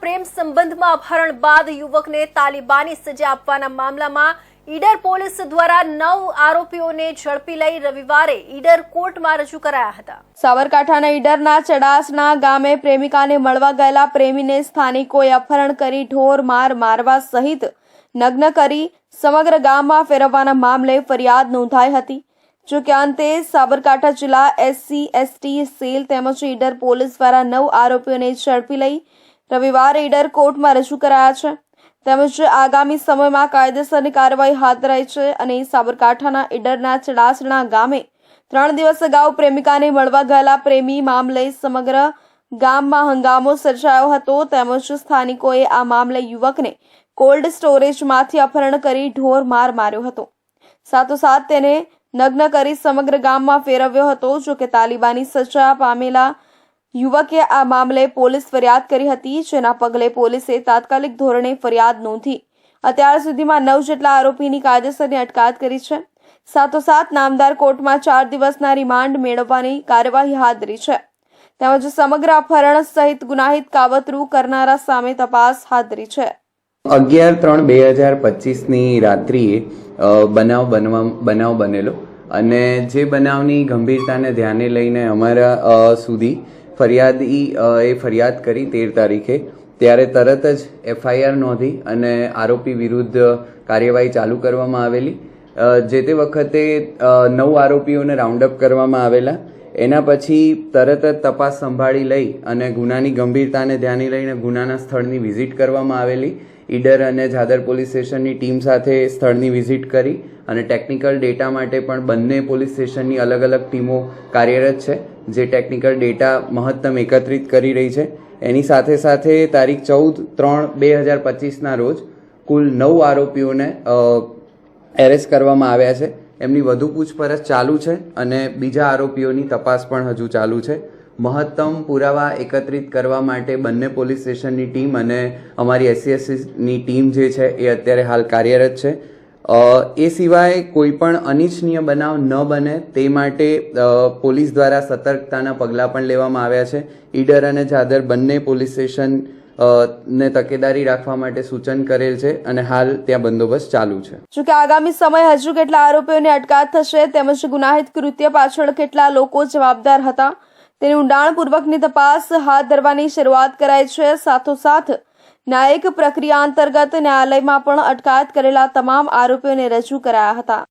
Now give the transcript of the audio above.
પ્રેમ સંબંધમાં અપહરણ બાદ યુવકને તાલિબાની સજા આપવાના મામલામાં ઈડર પોલીસ દ્વારા 9 આરોપીઓને ઝડપી લઈ રવિવારે ઈડર કોર્ટમાં રજૂ કરાયા હતા। સાબરકાંઠાના ઈડરના ચડાસણા ગામે પ્રેમિકાને મળવા ગયેલા પ્રેમીને સ્થાનિકોએ અપહરણ કરી ઢોર મારવા સહિત નગ્ન કરી સમગ્ર ગામમાં ફેરવવાના મામલે ફરિયાદ નોંધાઈ હતી। જો કે અંતે સાબરકાંઠા જિલ્લા SC/ST સેલ તેમજ ઈડર પોલીસ દ્વારા 9 આરોપીઓને ઝડપી લઈ રવિવારે ઈડર કોર્ટમાં રજૂ કરાયા છે તેમજ આગામી સમયમાં કાયદેસરની કાર્યવાહી હાથ ધરાઈ છે। અને સાબરકાંઠાના ઈડરના ચડાસણા ગામે 3 દિવસ અગાઉ પ્રેમિકાને મળવા ગયેલા પ્રેમી મામલે સમગ્ર ગામમાં હંગામો સર્જાયો હતો તેમજ સ્થાનિકોએ આ મામલે યુવકને કોલ્ડ સ્ટોરેજમાંથી અપહરણ કરી ઢોર માર્યો હતો। સાથોસાથ તેને નગ્ન કરી સમગ્ર ગામમાં ફેરવ્યો હતો। જો કે તાલિબાની સજા પામેલા યુવકે આ મામલે પોલીસ ફરિયાદ કરી હતી, જેના પગલે પોલીસે તાત્કાલિક ધોરણે ફરિયાદ નોંધી અત્યાર સુધીમાં 9 જેટલા આરોપીની કાયદેસરની અટકાયત કરી છે। સાથોસાથ નામદાર કોર્ટમાં 4 દિવસના રિમાન્ડ મેળવવાની કાર્યવાહી હાથ ધરી છે તેમજ સમગ્ર અપહરણ સહિત ગુનાહિત કાવતરું કરનારા સામે તપાસ હાથ ધરી છે। 11/3/2025ની રાત્રિએ બનાવ બનેલો અને જે બનાવની ગંભીરતાને ધ્યાને લઈને અમારા સુધી ફરિયાદી ફરિયાદ કરી 13 તારીખે, ત્યારે તરત જ FIR નોંધી અને આરોપી વિરુદ્ધ કાર્યવાહી ચાલુ કરવામાં આવેલી। જે તે વખતે 9 આરોપીઓને રાઉન્ડ અપ કરવામાં આવેલા। એના પછી તરત જ તપાસ સંભાળી લઈ અને ગુનાની ગંભીરતાને ધ્યાને લઈને ગુનાના સ્થળની વિઝિટ કરવામાં આવેલી। ઈડર અને ઝાદર પોલીસ સ્ટેશનની ટીમ સાથે સ્થળની વિઝિટ કરી અને ટેકનિકલ ડેટા માટે પણ બંને પોલીસ સ્ટેશનની અલગ અલગ ટીમો કાર્યરત છે, જે ટેકનિકલ ડેટા મહત્તમ એકત્રિત કરી રહી છે। એની સાથે સાથે તારીખ 14/3/2025ના રોજ કુલ 9 આરોપીઓને એરેસ્ટ કરવામાં આવ્યા છે। એમની વધુ પૂછપરછ ચાલુ છે અને બીજા આરોપીઓની તપાસ પણ હજુ ચાલુ છે। મહત્તમ પુરાવા એકત્રિત કરવા માટે બંને પોલીસ સ્ટેશનની ટીમ અને અમારી SC/STની ટીમ જે છે એ અત્યારે હાલ કાર્યરત છે। એ સિવાય કોઈ પણ અનિચ્છનીય બનાવ ન બને તે માટે પોલીસ દ્વારા સતર્કતાના પગલાં પણ લેવામાં આવ્યા છે। ઈડર અને ઝાદર બંને પોલીસ સ્ટેશન ને તકેદારી રાખવા માટે સૂચન કરેલ છે અને હાલ ત્યાં બંદોબસ્ત ચાલુ છે। જોકે આગામી સમય હજુ કેટલા આરોપીઓની અટકાયત થશે તેમજ ગુનાહિત કૃત્ય પાછળ કેટલા લોકો જવાબદાર હતા તેની ઊંડાણપૂર્વકની તપાસ હાથ ધરવાની શરૂઆત કરાઈ છે। સાથોસાથ ન્યાયિક પ્રક્રિયા અંતર્ગત ન્યાયાલયમાં પણ અટકાયત કરેલા તમામ આરોપીઓને રજૂ કરાયા હતા।